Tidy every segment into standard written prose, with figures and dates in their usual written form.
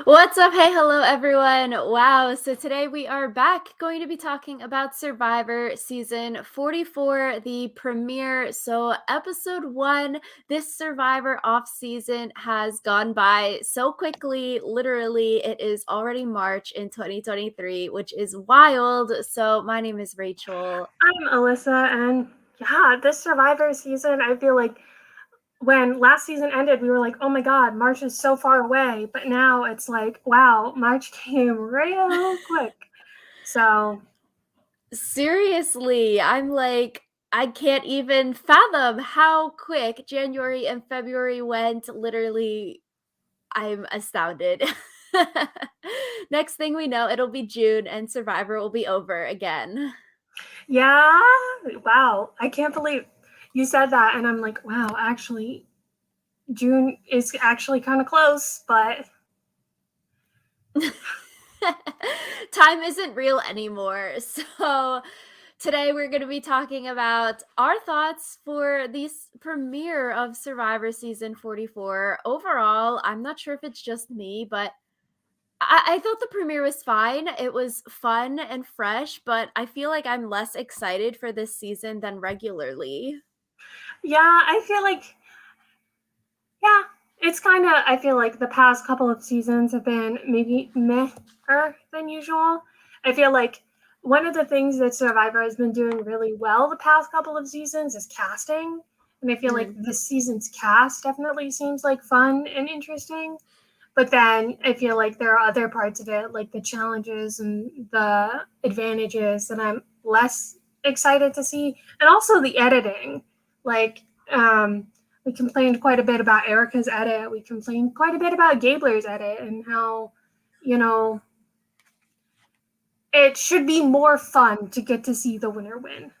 What's up? Hey, hello, everyone. Wow. So today we are back going to be talking about Survivor season 44, the premiere. So, episode one, this Survivor off season has gone by so quickly. Literally, it is already March in 2023, which is wild. So, my name is Rachel. I'm Alyssa, and yeah, this Survivor season, I feel like when last season ended, we were like, oh my God, March is so far away. But now it's like, wow, March came real quick. So, Seriously, I'm like, I can't even fathom how quick January and February went. Literally, I'm astounded. Next thing we know, it'll be June and Survivor will be over again. yeah, wow, I can't believe you said that. And I'm like, wow, actually, June is actually kind of close, but Time isn't real anymore. So, today we're going to be talking about our thoughts for the premiere of Survivor season 44. Overall, I'm not sure if it's just me, but I thought the premiere was fine. It was fun and fresh, but I feel like I'm less excited for this season than regularly. yeah, I feel like, yeah, it's kind of, I feel like the past couple of seasons have been maybe meh-er than usual. I feel like one of the things that Survivor has been doing really well the past couple of seasons is casting. And I feel like Mm. this season's cast definitely seems like fun and interesting. But then I feel like there are other parts of it, like the challenges and the advantages, that I'm less excited to see. And also the editing. Like, we complained quite a bit about Erica's edit. We complained quite a bit about Gabler's edit and how, you know, it should be more fun to get to see the winner win.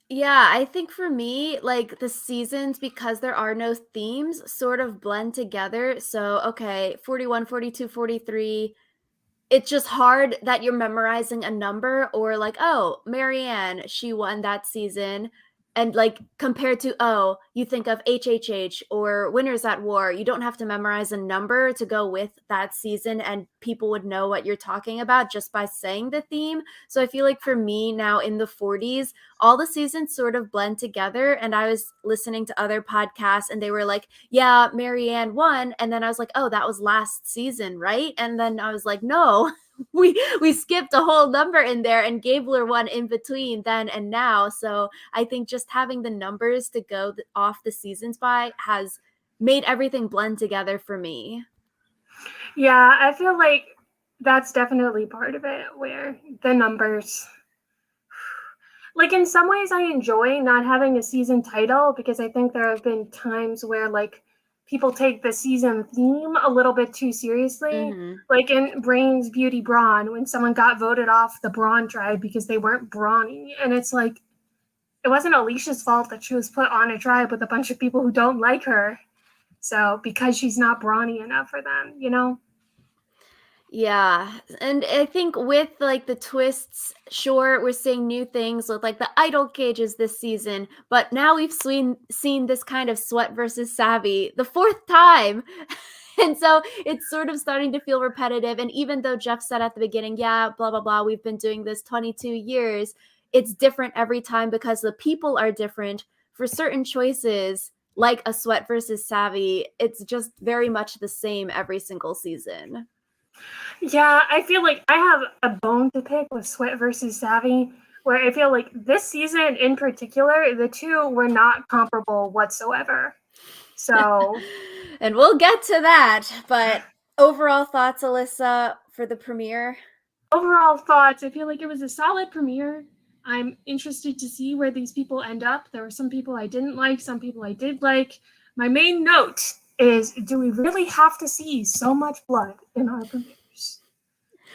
Yeah, I think for me, like the seasons, because there are no themes, sort of blend together. So, okay, 41, 42, 43. It's just hard that you're memorizing a number or like, oh, Marianne, she won that season. And like compared to, oh, you think of HHH or Winners at War, you don't have to memorize a number to go with that season, and people would know what you're talking about just by saying the theme. So I feel like for me now in the 40s, all the seasons sort of blend together. And I was listening to other podcasts and they were like, yeah, Marianne won. And then I was like, oh, that was last season, right? And then I was like, no, we skipped a whole number in there and Gabler won in between then and now. So I think just having the numbers to go off the seasons by has made everything blend together for me. Yeah, I feel like that's definitely part of it, where the numbers, like, in some ways I enjoy not having a season title, because I think there have been times where like people take the season theme a little bit too seriously, Mm-hmm. like in Brains Beauty Brawn, when someone got voted off the Brawn tribe because they weren't brawny, and it's like, it wasn't Alicia's fault that she was put on a tribe with a bunch of people who don't like her, so because she's not brawny enough for them. Yeah, and I think with, like, the twists, sure, we're seeing new things with, like, the idol cages this season, but now we've seen this kind of Sweat versus Savvy the 4th time, and so it's sort of starting to feel repetitive, and even though Jeff said at the beginning, "Yeah, blah, blah, blah, we've been doing this 22 years," it's different every time because the people are different. For certain choices, like a Sweat versus Savvy, it's just very much the same every single season. Yeah, I feel like I have a bone to pick with Sweat versus Savvy, where I feel like this season in particular, the two were not comparable whatsoever. So, And we'll get to that. But overall thoughts, Alyssa, for the premiere? overall thoughts, I feel like it was a solid premiere. I'm interested to see where these people end up. There were some people I didn't like, some people I did like. My main note is, do we really have to see so much blood in our premieres?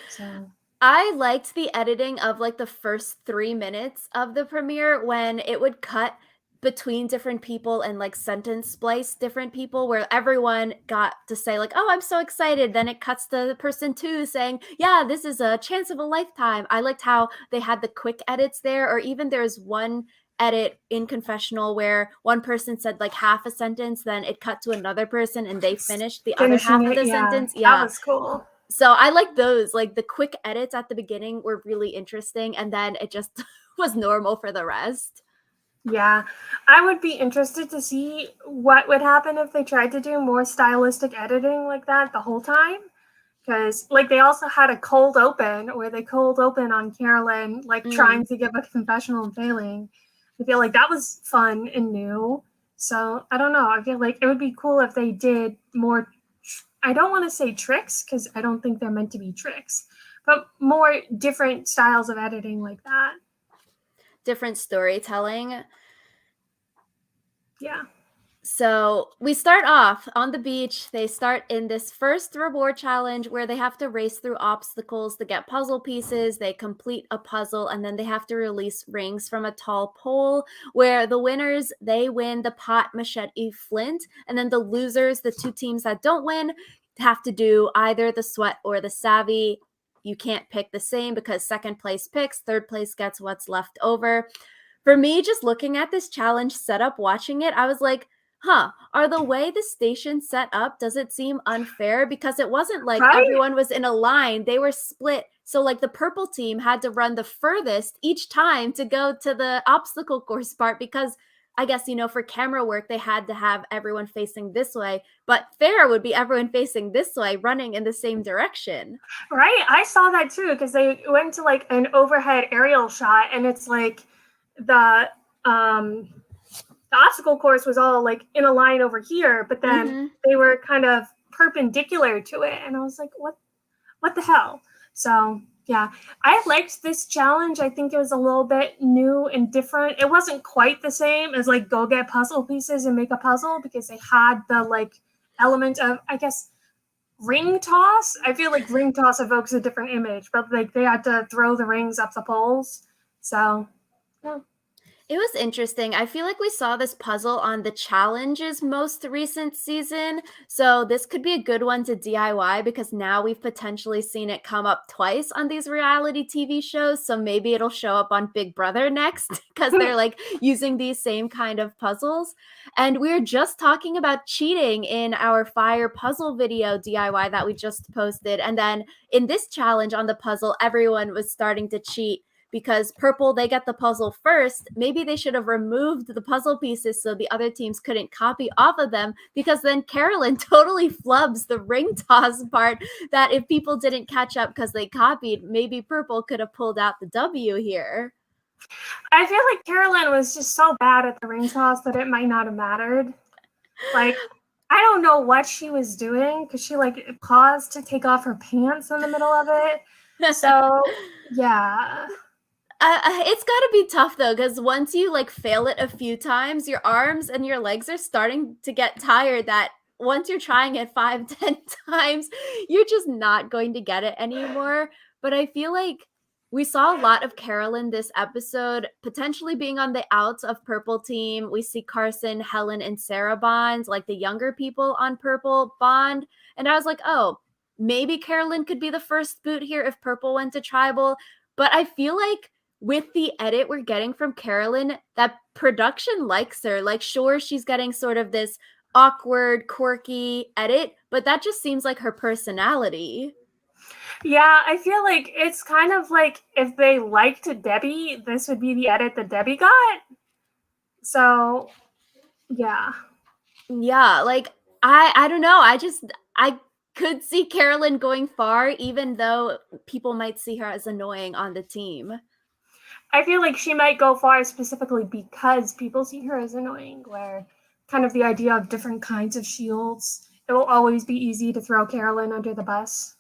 So, I liked the editing of like the first 3 minutes of the premiere when it would cut between different people and like sentence splice different people where everyone got to say like, oh, I'm so excited. Then it cuts to the person two saying, yeah, this is a chance of a lifetime. I liked how they had the quick edits there, or even there's one edit in confessional where one person said like half a sentence, then it cut to another person and they finished the other Finishing half of it, the yeah, sentence. that Yeah. was cool. So I like those. Like the quick edits at the beginning were really interesting, and then it just was normal for the rest. Yeah, I would be interested to see what would happen if they tried to do more stylistic editing like that the whole time. Because, like, they also had a cold open where they cold open on Carolyn, like, trying to give a confessional and failing. I feel like that was fun and new. So, I don't know. I feel like it would be cool if they did more. I don't want to say tricks because I don't think they're meant to be tricks, but more different styles of editing like that. Different storytelling. Yeah. So we start off on the beach. They start in this first reward challenge where they have to race through obstacles to get puzzle pieces. They complete a puzzle and then they have to release rings from a tall pole where the winners, they win the pot, machete, flint. And then the losers, the two teams that don't win, have to do either the sweat or the savvy. You can't pick the same because second place picks, third place gets what's left over. For me, just looking at this challenge setup, watching it, I was like, are the way the station set up, does it seem unfair? Because it wasn't like Right? everyone was in a line, they were split. So, like, the purple team had to run the furthest each time to go to the obstacle course part because I guess, for camera work, they had to have everyone facing this way. But fair would be everyone facing this way, running in the same direction. Right? I saw that too because they went to like an overhead aerial shot and it's like the the obstacle course was all like in a line over here, but then they were kind of perpendicular to it. And I was like, what the hell? So yeah, I liked this challenge. I think it was a little bit new and different. It wasn't quite the same as like go get puzzle pieces and make a puzzle because they had the like element of, I guess, ring toss. I feel like ring toss evokes a different image, but like they had to throw the rings up the poles. So yeah. It was interesting. I feel like we saw this puzzle on the challenges most recent season. So this could be a good one to DIY because now we've potentially seen it come up twice on these reality TV shows. So maybe it'll show up on Big Brother next because they're like using these same kind of puzzles. And we were just talking about cheating in our fire puzzle video DIY that we just posted. And then in this challenge on the puzzle, everyone was starting to cheat because purple, they get the puzzle first. Maybe they should have removed the puzzle pieces so the other teams couldn't copy off of them, because then Carolyn totally flubs the ring toss part that if people didn't catch up because they copied, maybe purple could have pulled out the W here. I feel like Carolyn was just so bad at the ring toss that it might not have mattered. Like, I don't know what she was doing because she like paused to take off her pants in the middle of it. So yeah. It's got to be tough though, because once you like fail it a few times, your arms and your legs are starting to get tired. That once you're trying it 5, 10 times, you're just not going to get it anymore. But I feel like we saw a lot of Carolyn this episode, potentially being on the outs of Purple Team. We see Carson, Helen, and Sarah bond, like the younger people on Purple bond. And I was like, oh, maybe Carolyn could be the first boot here if Purple went to Tribal. But I feel like with the edit we're getting from Carolyn, that production likes her. Like, sure, she's getting sort of this awkward, quirky edit, but that just seems like her personality. Yeah, I feel like it's kind of like if they liked Debbie, this would be the edit that Debbie got. So, yeah. Yeah, like I don't know. I could see Carolyn going far, even though people might see her as annoying on the team. I feel like she might go far specifically because people see her as annoying, where kind of the idea of different kinds of shields, it will always be easy to throw Carolyn under the bus.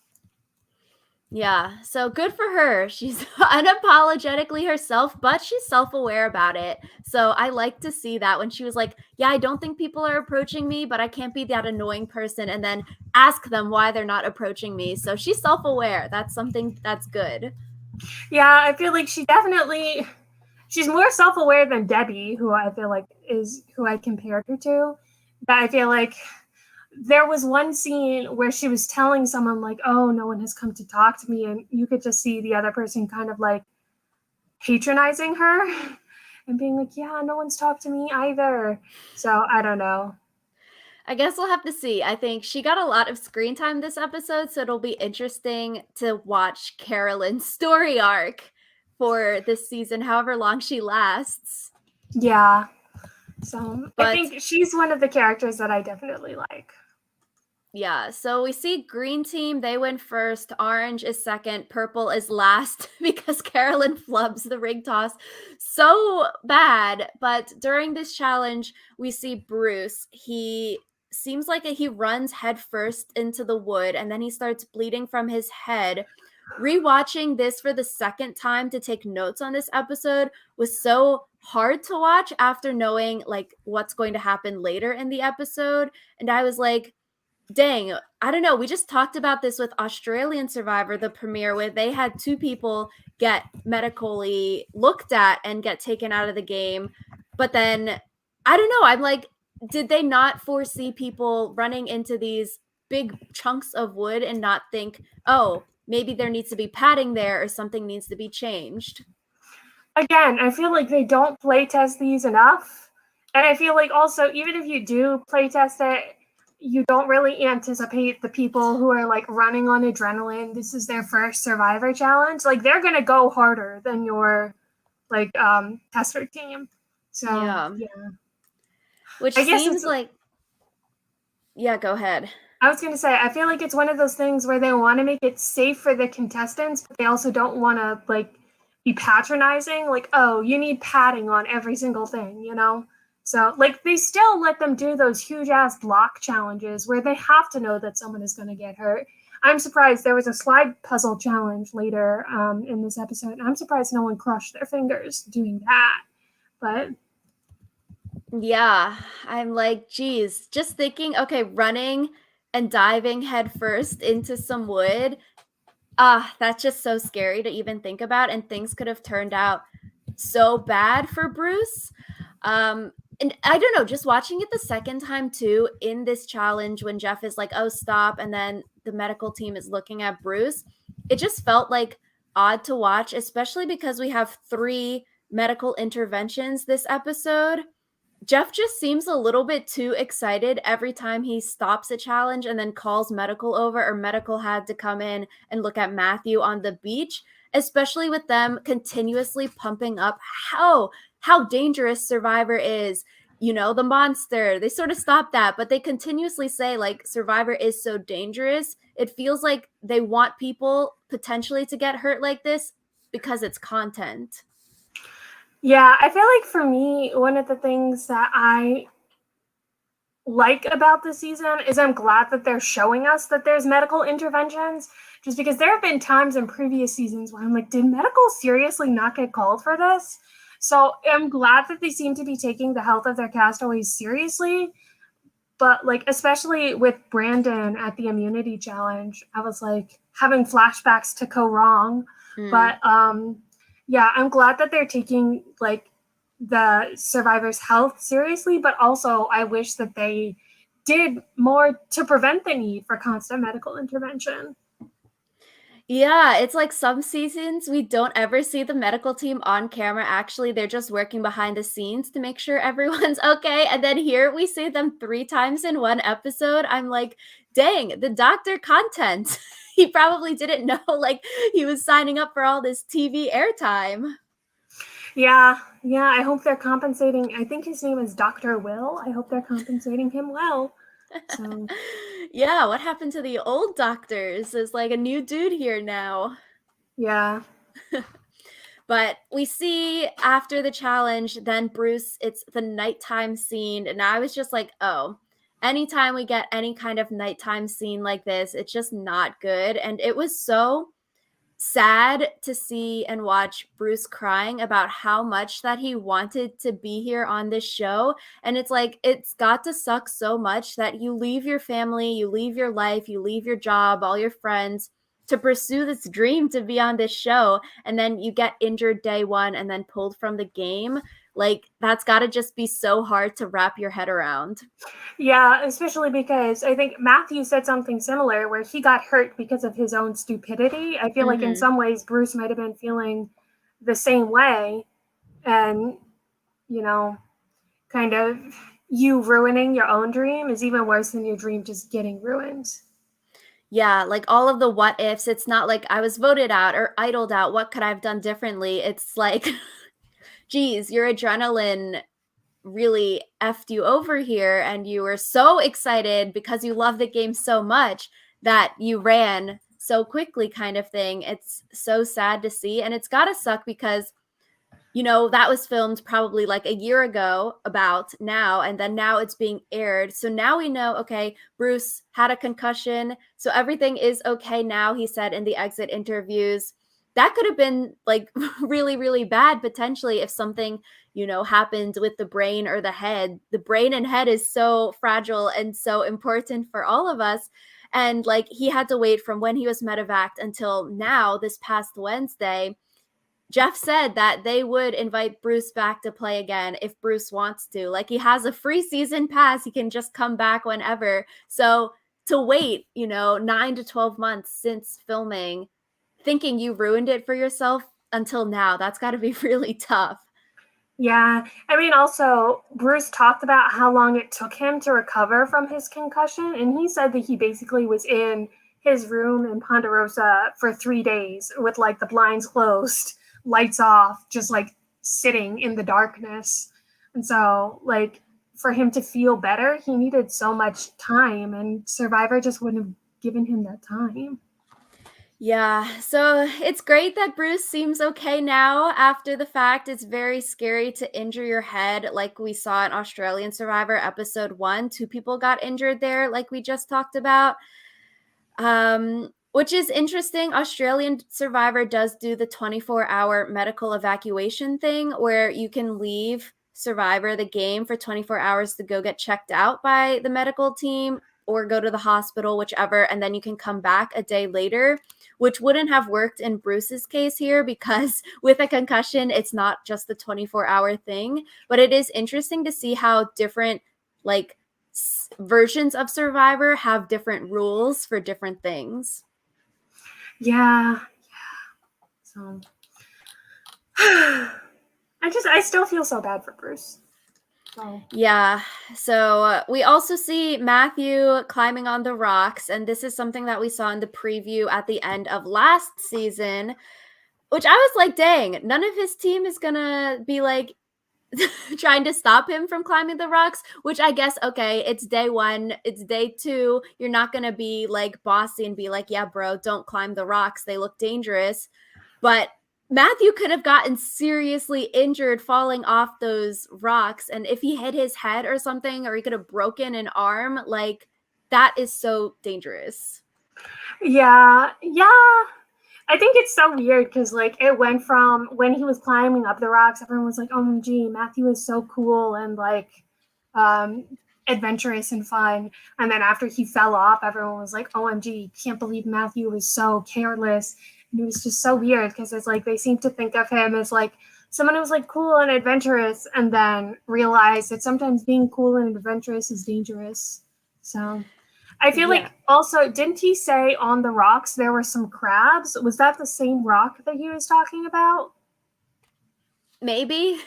Yeah, so good for her. She's unapologetically herself, but she's self-aware about it. So I like to see that when she was like, yeah, I don't think people are approaching me, but I can't be that annoying person, and then ask them why they're not approaching me. So she's self-aware. That's something that's good. Yeah, I feel like she's more self-aware than Debbie, who I feel like is who I compared her to. But I feel like there was one scene where she was telling someone like, oh, no one has come to talk to me, and you could just see the other person kind of like patronizing her. and being like, yeah, no one's talked to me either. So I don't know. I guess we'll have to see. I think she got a lot of screen time this episode, so it'll be interesting to watch Carolyn's story arc for this season, however long she lasts. Yeah. So I But think she's one of the characters that I definitely like. yeah, so we see green team, they win first, orange is second, purple is last because Carolyn flubs the ring toss so bad. But during this challenge, we see Bruce. He seems like he runs headfirst into the wood and then he starts bleeding from his head. Rewatching this for the second time to take notes on this episode was so hard to watch after knowing like what's going to happen later in the episode. And I was like, dang, I don't know. We just talked about this with Australian Survivor, the premiere, where they had two people get medically looked at and get taken out of the game. But then, I don't know. I'm like, did they not foresee people running into these big chunks of wood and not think, oh, maybe there needs to be padding there or something needs to be changed? Again, I feel like they don't play test these enough. And I feel like also, even if you do play test it, you don't really anticipate the people who are like running on adrenaline. This is their first Survivor challenge. Like they're gonna go harder than your like tester team. So Yeah. yeah. Which I guess seems it's like, yeah, go ahead. I was gonna say I feel like it's one of those things where they want to make it safe for the contestants, but they also don't want to like be patronizing, like, oh, you need padding on every single thing, you know? So like they still let them do those huge ass block challenges where they have to know that someone is gonna get hurt. I'm surprised there was a slide puzzle challenge later in this episode. I'm surprised no one crushed their fingers doing that. But yeah, I'm like, geez, just thinking, okay, running and diving headfirst into some wood. That's just so scary to even think about. And things could have turned out so bad for Bruce. And I don't know, just watching it the second time too in this challenge when Jeff is like, oh, stop. And then the medical team is looking at Bruce, it just felt like odd to watch, especially because we have 3 medical interventions this episode. Jeff just seems a little bit too excited every time he stops a challenge and then calls medical over, or medical had to come in and look at Matthew on the beach, especially with them continuously pumping up how dangerous Survivor is. You know, the monster. They sort of stop that, but they continuously say like Survivor is so dangerous. It feels like they want people potentially to get hurt like this because it's content. yeah, I feel like for me, one of the things that I like about the season is I'm glad that they're showing us that there's medical interventions, just because there have been times in previous seasons where I'm like, did medical seriously not get called for this? So I'm glad that they seem to be taking the health of their castaways seriously. But like, especially with Brandon at the immunity challenge, I was like having flashbacks to Go Wrong. But yeah, I'm glad that they're taking like the survivor's health seriously, but also I wish that they did more to prevent the need for constant medical intervention. Yeah, it's like some seasons we don't ever see the medical team on camera. Actually, they're just working behind the scenes to make sure everyone's okay. And then here we see them 3 times in one episode. I'm like, dang, the doctor content. He probably didn't know like he was signing up for all this TV airtime. Yeah, I hope they're compensating. I think his name is Dr. Will. I hope they're compensating him well. So Yeah, what happened to the old doctors? There's like a new dude here now. yeah. But we see after the challenge, then Bruce, it's the nighttime scene. And I was just like, oh, anytime we get any kind of nighttime scene like this, it's just not good. And it was so sad to see and watch Bruce crying about how much that he wanted to be here on this show. And it's like, it's got to suck so much that you leave your family, you leave your life, you leave your job, all your friends to pursue this dream to be on this show. And then you get injured day one and then pulled from the game. Like, that's got to just be so hard to wrap your head around. Yeah, especially because I think Matthew said something similar where he got hurt because of his own stupidity. I feel like in some ways Bruce might have been feeling the same way. And you know, kind of you ruining your own dream is even worse than your dream just getting ruined. Yeah, like all of the what ifs, it's not like I was voted out or idled out. What could I have done differently? It's like, geez, your adrenaline really effed you over here and you were so excited because you love the game so much that you ran so quickly, kind of thing. It's so sad to see. And it's got to suck because that was filmed probably like a year ago about now, and then now it's being aired. So now we know, okay, Bruce had a concussion. So everything is okay now, he said in the exit interviews. That could have been like really, really bad potentially if something, happened with the brain or the head. The brain and head is so fragile and so important for all of us. And like he had to wait from when he was medevaced until now, this past Wednesday. Jeff said that they would invite Bruce back to play again if Bruce wants to. Like he has a free season pass, he can just come back whenever. So to wait, 9 to 12 months since filming, thinking you ruined it for yourself until now, that's got to be really tough. Yeah. I mean, also, Bruce talked about how long it took him to recover from his concussion. And he said that he basically was in his room in Ponderosa for 3 days with like the blinds closed, lights off, just like sitting in the darkness. And so, like, for him to feel better, he needed so much time, and Survivor just wouldn't have given him that time. Yeah, so it's great that Bruce seems okay now after the fact. It's very scary to injure your head, like we saw in Australian Survivor episode 1. 2 people got injured there, like we just talked about. Which is interesting. Australian Survivor does do the 24-hour medical evacuation thing where you can leave Survivor the game for 24 hours to go get checked out by the medical team or go to the hospital, whichever, and then you can come back a day later, which wouldn't have worked in Bruce's case here because with a concussion, it's not just the 24-hour thing. But it is interesting to see how different, like, versions of Survivor have different rules for different things. Yeah. So I still feel so bad for Bruce. So. Yeah. So we also see Matthew climbing on the rocks, and this is something that we saw in the preview at the end of last season, which I was like, dang, none of his team is gonna be like trying to stop him from climbing the rocks, which I guess, okay, it's day 1, it's day 2. You're not going to be like bossy and be like, yeah, bro, don't climb the rocks. They look dangerous. But Matthew could have gotten seriously injured falling off those rocks. And if he hit his head or something, or he could have broken an arm, like that is so dangerous. Yeah. I think it's so weird because like it went from when he was climbing up the rocks, everyone was like, "OMG, Matthew is so cool and like um, adventurous and fun." And then after he fell off, everyone was like, "OMG, can't believe Matthew was so careless." And it was just so weird because it's like they seem to think of him as like someone who's like cool and adventurous, and then realize that sometimes being cool and adventurous is dangerous. So I feel Yeah, like also, didn't he say on the rocks there were some crabs? Was that the same rock that he was talking about? maybe.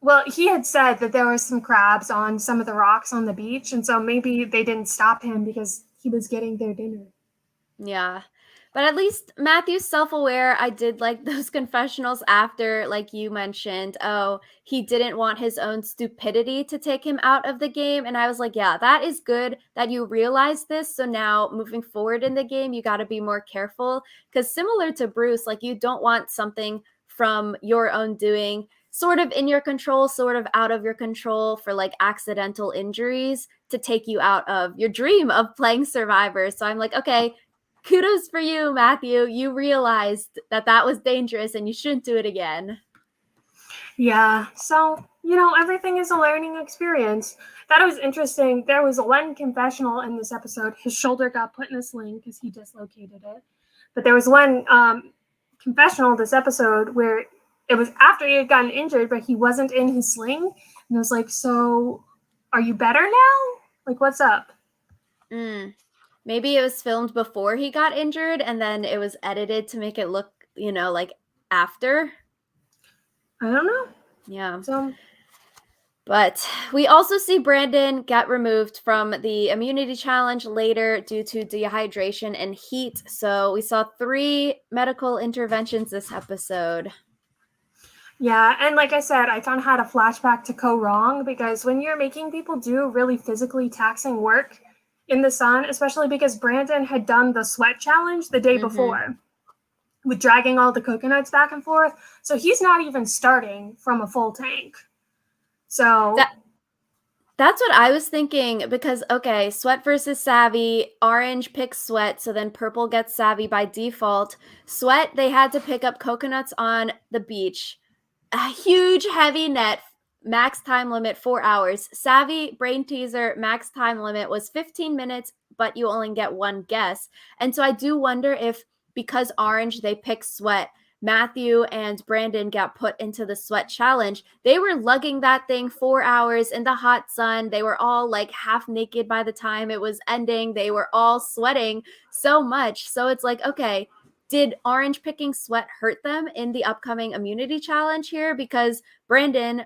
Well, he had said that there were some crabs on some of the rocks on the beach, and so maybe they didn't stop him because he was getting their dinner. Yeah. But at least Matthew's self-aware. I did like those confessionals after, like you mentioned. Oh, he didn't want his own stupidity to take him out of the game. And I was like, yeah, that is good that you realize this. So now moving forward in the game, you got to be more careful. Because similar to Bruce, like you don't want something from your own doing sort of in your control, sort of out of your control for like accidental injuries to take you out of your dream of playing Survivor. So I'm like, okay, kudos for you, Matthew. You realized that that was dangerous and you shouldn't do it again. Yeah, so, everything is a learning experience. That was interesting. There was one confessional in this episode. His shoulder got put in a sling because he dislocated it. But there was one confessional this episode where it was after he had gotten injured, but he wasn't in his sling. And I was like, so are you better now? Like, what's up? Maybe it was filmed before he got injured and then it was edited to make it look, like after. I don't know. Yeah. So But we also see Brandon get removed from the immunity challenge later due to dehydration and heat. So we saw 3 medical interventions this episode. yeah, and like I said, I kind of had a flashback to Go Wrong because when you're making people do really physically taxing work in the sun, especially because Brandon had done the sweat challenge the day Mm-hmm. before with dragging all the coconuts back and forth. So he's not even starting from a full tank. So That That's what I was thinking because, okay, Sweat versus Savvy, Orange picks Sweat, so then Purple gets Savvy by default. Sweat, they had to pick up coconuts on the beach. A huge heavy net, max time limit 4 hours. Savvy, brain teaser, max time limit was 15 minutes, but you only get one guess. And so I do wonder if because Orange, they pick Sweat, Matthew and Brandon got put into the sweat challenge. They were lugging that thing 4 hours in the hot sun. They were all like half naked by the time it was ending. They were all sweating so much. So it's like, okay, did Orange picking Sweat hurt them in the upcoming immunity challenge here? Because Brandon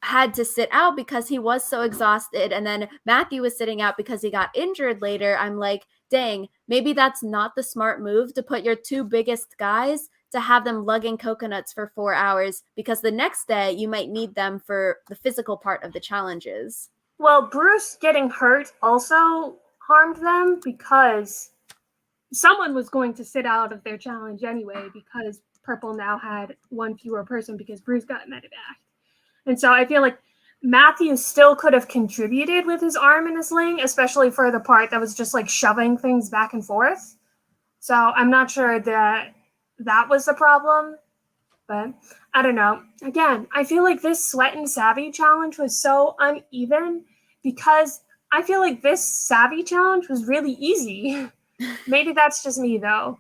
had to sit out because he was so exhausted. And then Matthew was sitting out because he got injured later. I'm like, dang, maybe that's not the smart move to put your 2 biggest guys to have them lugging coconuts for 4 hours because the next day you might need them for the physical part of the challenges. well, Bruce getting hurt also harmed them because someone was going to sit out of their challenge anyway because Purple now had one fewer person because Bruce got medevac. And so I feel like Matthew still could have contributed with his arm in a sling, especially for the part that was just like shoving things back and forth. So I'm not sure that that was the problem, but I don't know. Again, I feel like this Sweat and Savvy challenge was so uneven because I feel like this Savvy challenge was really easy. Maybe that's just me though.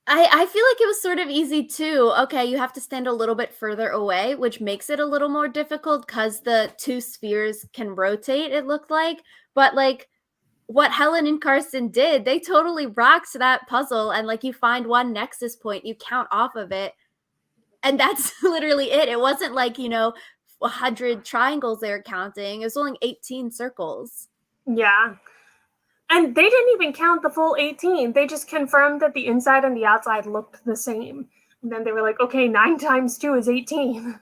I feel like it was sort of easy too. Okay, you have to stand a little bit further away, which makes it a little more difficult because the 2 spheres can rotate, it looked like. But like what Helen and Carson did, they totally rocked that puzzle. And like you find one nexus point, you count off of it. And that's literally it. It wasn't like, 100 triangles they were counting, it was only 18 circles. Yeah. And they didn't even count the full 18. They just confirmed that the inside and the outside looked the same. And then they were like, okay, 9 times 2 is 18.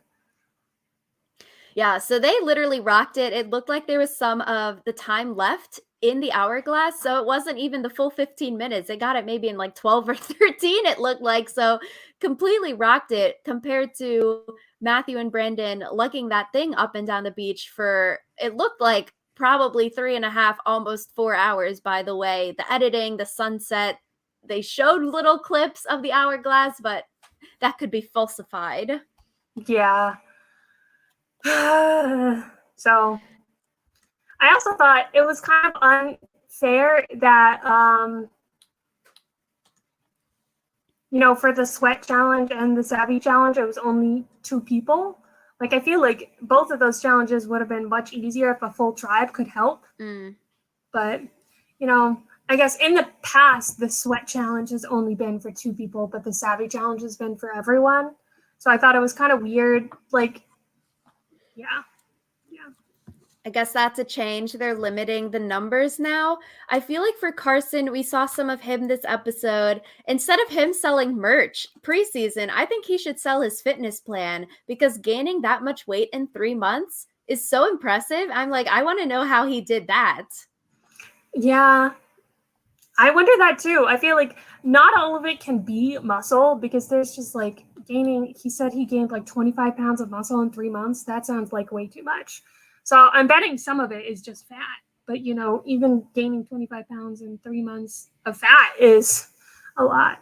Yeah, so they literally rocked it. It looked like there was some of the time left in the hourglass, so it wasn't even the full 15 minutes. They got it maybe in like 12 or 13, it looked like. So completely rocked it compared to Matthew and Brandon lugging that thing up and down the beach for, it looked like probably 3.5, almost 4 hours, by the way. The editing, the sunset, they showed little clips of the hourglass, but that could be falsified. Yeah. So I also thought it was kind of unfair that, for the sweat challenge and the savvy challenge, it was only 2 people. Like, I feel like both of those challenges would have been much easier if a full tribe could help. Mm. But, I guess in the past, the sweat challenge has only been for 2 people, but the savvy challenge has been for everyone. So I thought it was kind of weird. Like, yeah. I guess that's a change. They're limiting the numbers now. I feel like for Carson, we saw some of him this episode. Instead of him selling merch preseason, I think he should sell his fitness plan because gaining that much weight in 3 months is so impressive. I'm like, I want to know how he did that. Yeah. I wonder that too. I feel like not all of it can be muscle because there's just like gaining. He said he gained like 25 pounds of muscle in 3 months. That sounds like way too much. So I'm betting some of it is just fat. But, even gaining 25 pounds in 3 months of fat is a lot.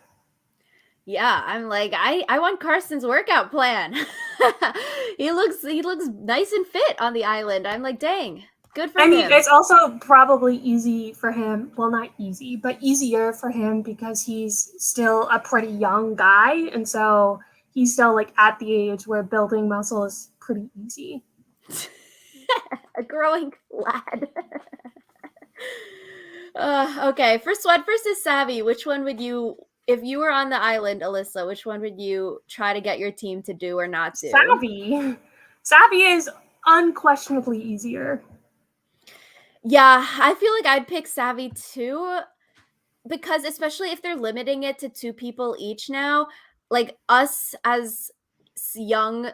Yeah, I'm like, I want Carson's workout plan. he looks nice and fit on the island. I'm like, dang, good for I mean, him. it's also probably easy for him. Well, not easy, but easier for him because he's still a pretty young guy. And so he's still like at the age where building muscle is pretty easy. A growing lad. Okay, for Sweat versus Savvy, which one would you If you were on the island, Alyssa, which one would you try to get your team to do or not do? Savvy. Savvy is unquestionably easier. Yeah, I feel like I'd pick Savvy too, because especially if they're limiting it to 2 people each now, like us as young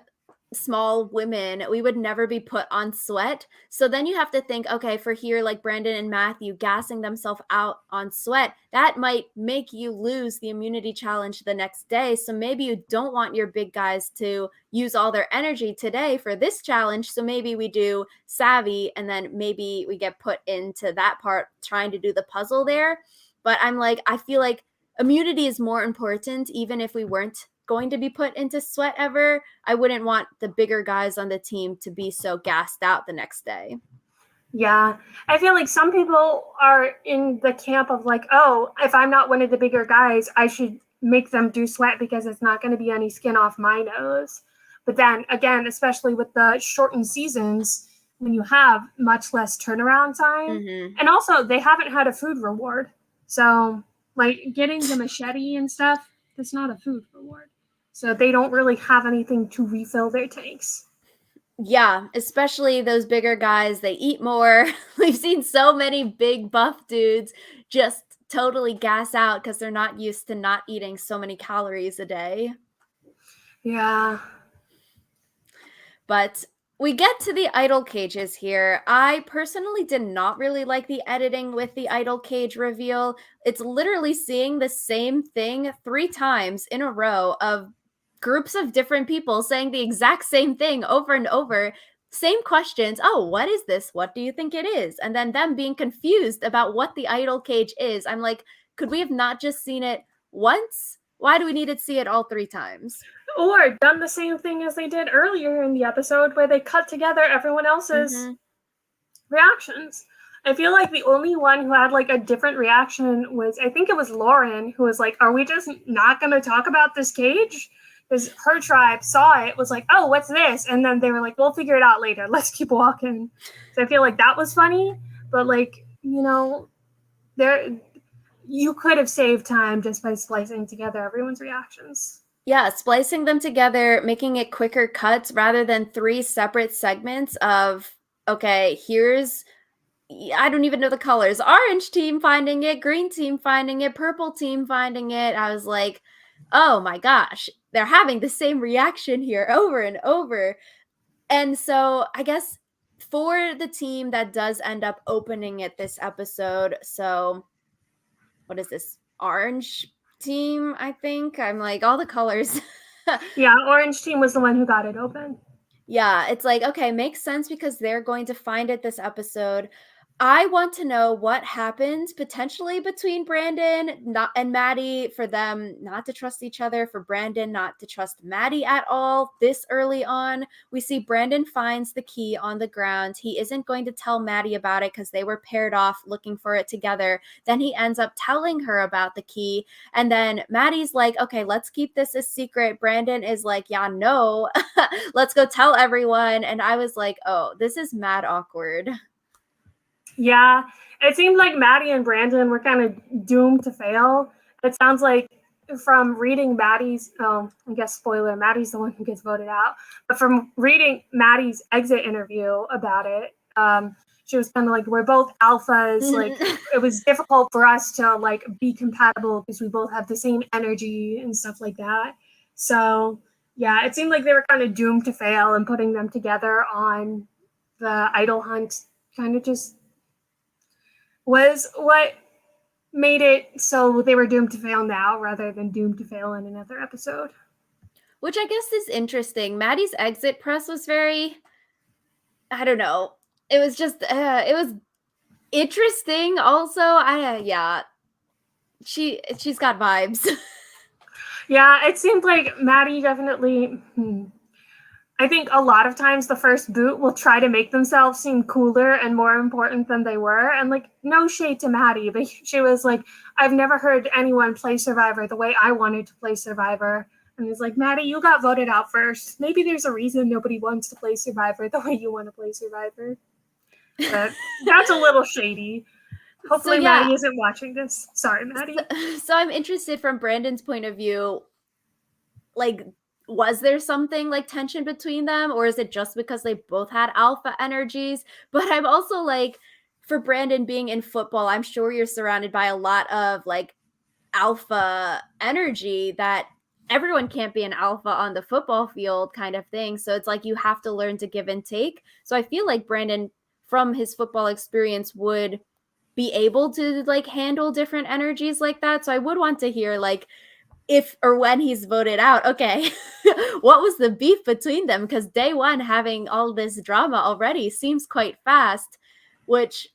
small women, we would never be put on sweat. So then you have to think, okay, for here, like Brandon and Matthew gassing themselves out on sweat, that might make you lose the immunity challenge the next day. So maybe you don't want your big guys to use all their energy today for this challenge. So maybe we do Savvy and then maybe we get put into that part trying to do the puzzle there. But I'm like, I feel like immunity is more important, even if we weren't going to be put into sweat ever. I wouldn't want the bigger guys on the team to be so gassed out the next day. Yeah. I feel like some people are in the camp of like, oh, if I'm not one of the bigger guys, I should make them do sweat because it's not going to be any skin off my nose. But then again, especially with the shortened seasons, when you have much less turnaround time, and also they haven't had a food reward. So, like getting the machete and stuff, that's not a food reward. So they don't really have anything to refill their tanks. Yeah, especially those bigger guys, they eat more. We've seen so many big buff dudes just totally gas out because they're not used to not eating so many calories a day. Yeah. But we get to the idol cages here. I personally did not really like the editing with the idol cage reveal. It's literally seeing the same thing 3 times in a row of groups of different people saying the exact same thing over and over. Same questions. Oh, what is this? What do you think it is? And then them being confused about what the idol cage is. I'm like, could we have not just seen it once? Why do we need to see it all 3 times? Or done the same thing as they did earlier in the episode where they cut together everyone else's reactions. I feel like the only one who had like a different reaction was, I think it was Lauren, who was like, are we just not going to talk about this cage? Because her tribe saw it, was like, oh, what's this? And then they were like, we'll figure it out later. Let's keep walking. So I feel like that was funny. But like, you know, you could have saved time just by splicing together everyone's reactions. Yeah, splicing them together, making it quicker cuts rather than 3 separate segments of, okay, here's, I don't even know the colors, orange team finding it, green team finding it, purple team finding it. I was like, oh my gosh, they're having the same reaction here over and over. And so I guess for the team that does end up opening it this episode, so what is this? Orange team, I think. I'm like, all the colors. Yeah, orange team was the one who got it open. Yeah, it's like, okay, makes sense because they're going to find it this episode. I want to know what happens potentially between Brandon and Maddie, for them not to trust each other, for Brandon not to trust Maddie at all this early on. We see Brandon finds the key on the ground. He isn't going to tell Maddie about it because they were paired off looking for it together. Then he ends up telling her about the key. And then Maddie's like, okay, let's keep this a secret. Brandon is like, yeah, no, let's go tell everyone. And I was like, oh, this is mad awkward. Yeah, it seemed like Maddie and Brandon were kind of doomed to fail. It sounds like from reading Maddie's, I guess spoiler, Maddie's the one who gets voted out. But from reading Maddie's exit interview about it, she was kind of like, we're both alphas. Like, it was difficult for us to like be compatible because we both have the same energy and stuff like that. So yeah, it seemed like they were kind of doomed to fail, and putting them together on the idol hunt kind of just was what made it so they were doomed to fail now rather than doomed to fail in another episode. Which I guess is interesting. Maddie's exit press was very, I don't know. It was just, it was interesting. Also, yeah, she's got vibes. Yeah, it seemed like Maddie definitely. I think a lot of times the first boot will try to make themselves seem cooler and more important than they were. And like, no shade to Maddie, but she was like, I've never heard anyone play Survivor the way I wanted to play Survivor. And it's like, Maddie, you got voted out first. Maybe there's a reason nobody wants to play Survivor the way you want to play Survivor. But that's a little shady. So Hopefully yeah, Maddie isn't watching this. Sorry, Maddie. so I'm interested from Brandon's point of view, like, was there something like tension between them, or is it just because they both had alpha energies? But I'm also like, for Brandon being in football, I'm sure you're surrounded by a lot of like alpha energy that everyone can't be an alpha on the football field kind of thing. So it's like you have to learn to give and take. So I feel like Brandon, from his football experience, would be able to like handle different energies like that. So I would want to hear like if or when he's voted out, okay, what was the beef between them? Because day one, having all this drama already seems quite fast, which,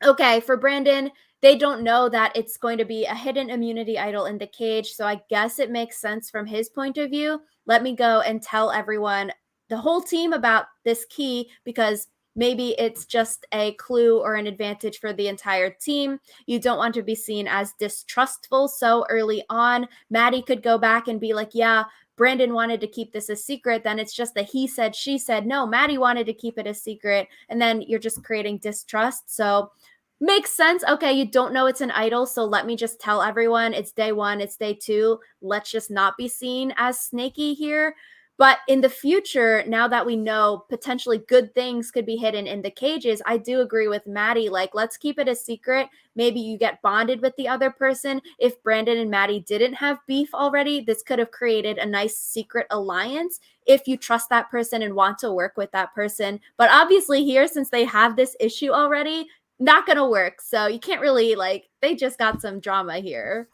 okay, for Brandon, they don't know that it's going to be a hidden immunity idol in the cage. So I guess it makes sense from his point of view. Let me go and tell everyone, the whole team, about this key, because maybe it's just a clue or an advantage for the entire team. You don't want to be seen as distrustful so early on. Maddie could go back and be like, yeah, Brandon wanted to keep this a secret. Then it's just the he said, she said. No, Maddie wanted to keep it a secret. And then you're just creating distrust. So makes sense. Okay, you don't know it's an idol, so let me just tell everyone it's day one, it's day two. Let's just not be seen as snaky here. But in the future, now that we know potentially good things could be hidden in the cages, I do agree with Maddie. Like, let's keep it a secret. Maybe you get bonded with the other person. If Brandon and Maddie didn't have beef already, this could have created a nice secret alliance if you trust that person and want to work with that person. But obviously, here, since they have this issue already, not gonna work. So you can't really like, they just got some drama here.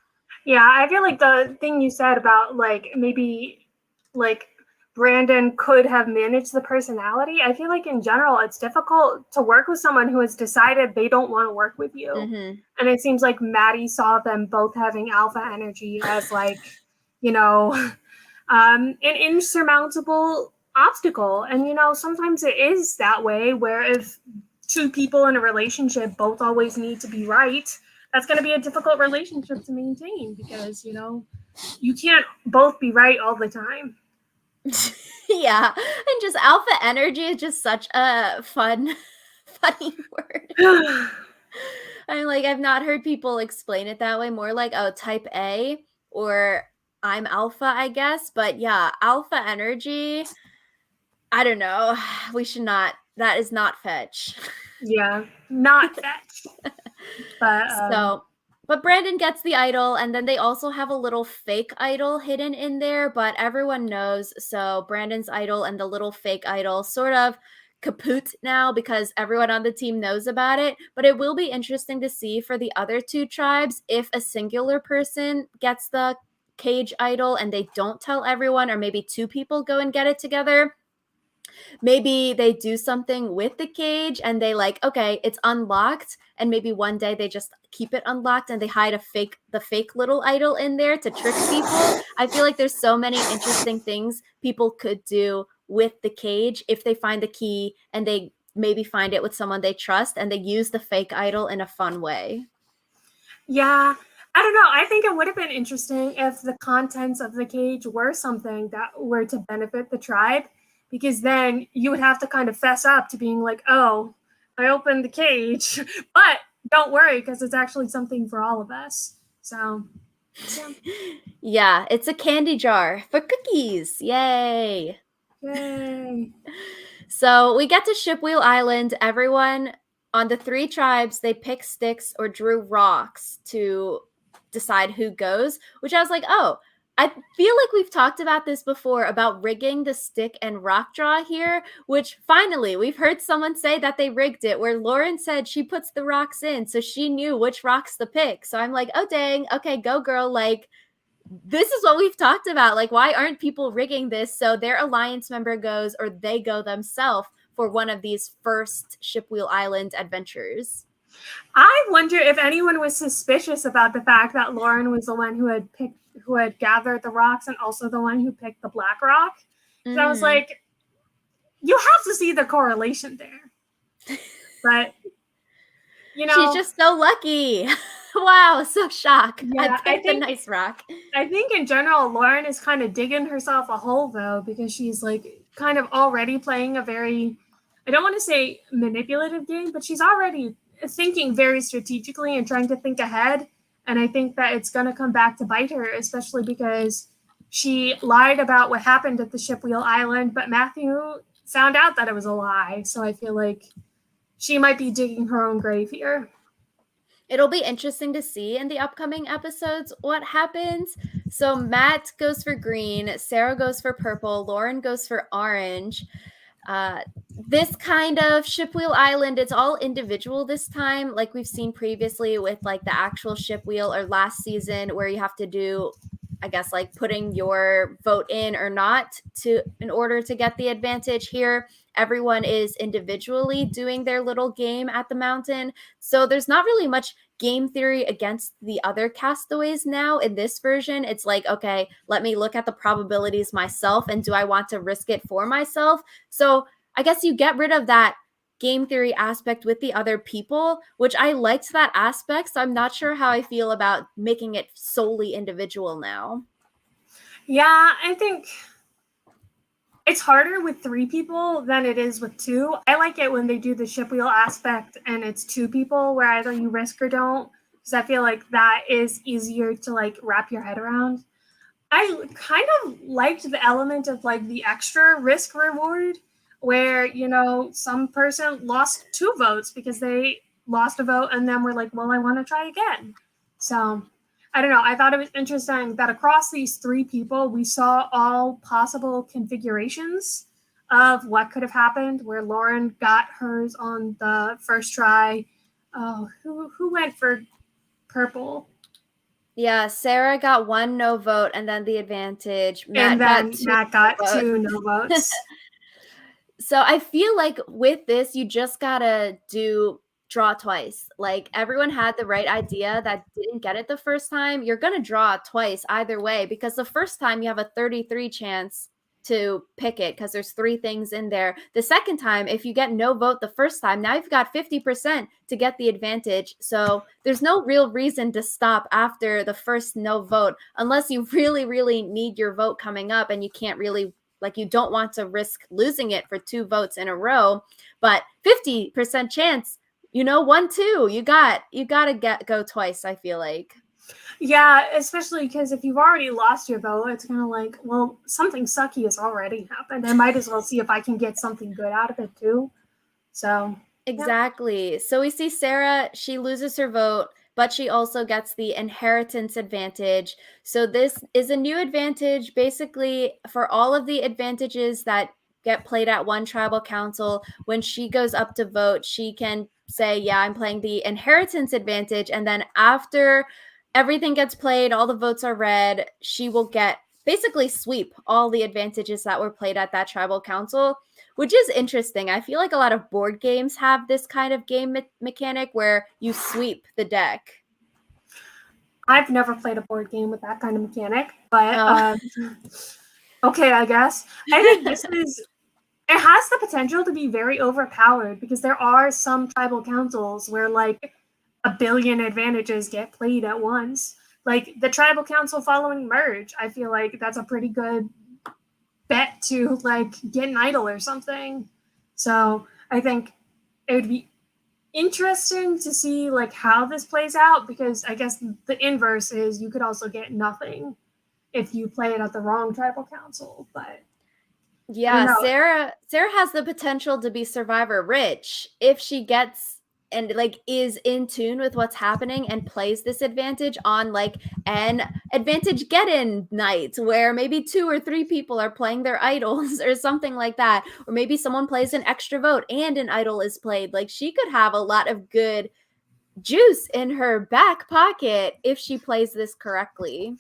Yeah, I feel like the thing you said about like maybe like Brandon could have managed the personality. I feel like in general it's difficult to work with someone who has decided they don't want to work with you. Mm-hmm. And it seems like Maddie saw them both having alpha energy as like, you know, an insurmountable obstacle. And sometimes it is that way where if two people in a relationship both always need to be right, that's going to be a difficult relationship to maintain because you can't both be right all the time. Yeah, and just alpha energy is just such a fun funny word. I'm like, I've not heard people explain it that way, more like, oh, type A, or I'm alpha, I guess. But yeah, alpha energy, I don't know. We should not, that is not fetch. Yeah, not fetch. But So, but Brandon gets the idol, and then they also have a little fake idol hidden in there, but everyone knows. So, Brandon's idol and the little fake idol sort of kaput now because everyone on the team knows about it. But it will be interesting to see for the other two tribes if a singular person gets the cage idol and they don't tell everyone, or maybe two people go and get it together. Maybe they do something with the cage and they like, okay, it's unlocked, and maybe one day they just keep it unlocked and they hide the fake little idol in there to trick people. I feel like there's so many interesting things people could do with the cage if they find the key and they maybe find it with someone they trust and they use the fake idol in a fun way. yeah, I don't know. I think it would have been interesting if the contents of the cage were something that were to benefit the tribe, because then you would have to kind of fess up to being like, oh, I opened the cage, but don't worry because it's actually something for all of us. So, yeah. Yeah, it's a candy jar for cookies. Yay. Yay. So we get to Shipwheel Island. Everyone on the three tribes, they pick sticks or drew rocks to decide who goes, which I was like, oh, I feel like we've talked about this before about rigging the stick and rock draw here, which finally we've heard someone say that they rigged it, where Lauren said she puts the rocks in so she knew which rocks to pick. So I'm like, oh, dang. Okay, go, girl. Like, this is what we've talked about. Like, why aren't people rigging this so their alliance member goes or they go themselves for one of these first Shipwheel Island adventures? I wonder if anyone was suspicious about the fact that Lauren was the one who had gathered the rocks and also the one who picked the black rock. So I was like, you have to see the correlation there. But she's just so lucky. Wow, so shocked. Yeah, I picked a nice rock. I think in general, Lauren is kind of digging herself a hole though, because she's like kind of already playing a very, I don't want to say manipulative game, but she's already thinking very strategically and trying to think ahead. And I think that it's going to come back to bite her, especially because she lied about what happened at the Shipwheel Island, but Matthew found out that it was a lie. So I feel like she might be digging her own grave here. It'll be interesting to see in the upcoming episodes what happens. So Matt goes for green, Sarah goes for purple, Lauren goes for orange. This kind of Shipwheel Island, it's all individual this time, like we've seen previously with like the actual Shipwheel or last season where you have to do, I guess, like putting your vote in or not to in order to get the advantage. Here everyone is individually doing their little game at the mountain, so there's not really much game theory against the other castaways now. In this version, it's like, okay, let me look at the probabilities myself, and do I want to risk it for myself? So I guess you get rid of that game theory aspect with the other people, which I liked that aspect. So I'm not sure how I feel about making it solely individual now. Yeah, I think it's harder with 3 people than it is with 2. I like it when they do the Shipwheel aspect and it's 2 people where either you risk or don't, because I feel like that is easier to like wrap your head around. I kind of liked the element of like the extra risk reward where, you know, some person lost 2 votes because they lost a vote and then were like, well, I want to try again. So I don't know. I thought it was interesting that across these 3 people, we saw all possible configurations of what could have happened, where Lauren got hers on the first try. Oh, who went for purple? Yeah, Sarah got 1 no vote and then the advantage. And Matt got then 2 Matt got no 2 votes. no votes. So I feel like with this, you just gotta draw twice. Like everyone had the right idea that didn't get it the first time. You're gonna draw twice either way, because the first time you have a 33 chance to pick it because there's 3 things in there. The second time, if you get no vote the first time, now you've got 50% to get the advantage. So there's no real reason to stop after the first no vote unless you really, really need your vote coming up and you can't really, like, you don't want to risk losing it for 2 votes in a row. But 50% chance, 1-2, you gotta go twice, I feel like. Yeah, especially because if you've already lost your vote, it's kind of like, well, something sucky has already happened. I might as well see if I can get something good out of it too. So, exactly. Yeah. So we see Sarah, she loses her vote, but she also gets the inheritance advantage. So this is a new advantage basically for all of the advantages that get played at one tribal council. When she goes up to vote, she can say, yeah, I'm playing the inheritance advantage. And then after everything gets played, all the votes are read, she will get basically sweep all the advantages that were played at that tribal council, which is interesting. I feel like a lot of board games have this kind of game mechanic where you sweep the deck. I've never played a board game with that kind of mechanic, but Oh. Okay, I guess. I think it has the potential to be very overpowered because there are some tribal councils where like a billion advantages get played at once. Like the tribal council following merge, I feel like that's a pretty good bet to like get an idol or something. So I think it would be interesting to see like how this plays out, because I guess the inverse is you could also get nothing if you play it at the wrong tribal council. But I don't Yeah, know. Sarah has the potential to be survivor rich if she gets and like is in tune with what's happening and plays this advantage on like an advantage get in night where maybe 2 or 3 people are playing their idols or something like that, or maybe someone plays an extra vote and an idol is played. Like she could have a lot of good juice in her back pocket if she plays this correctly.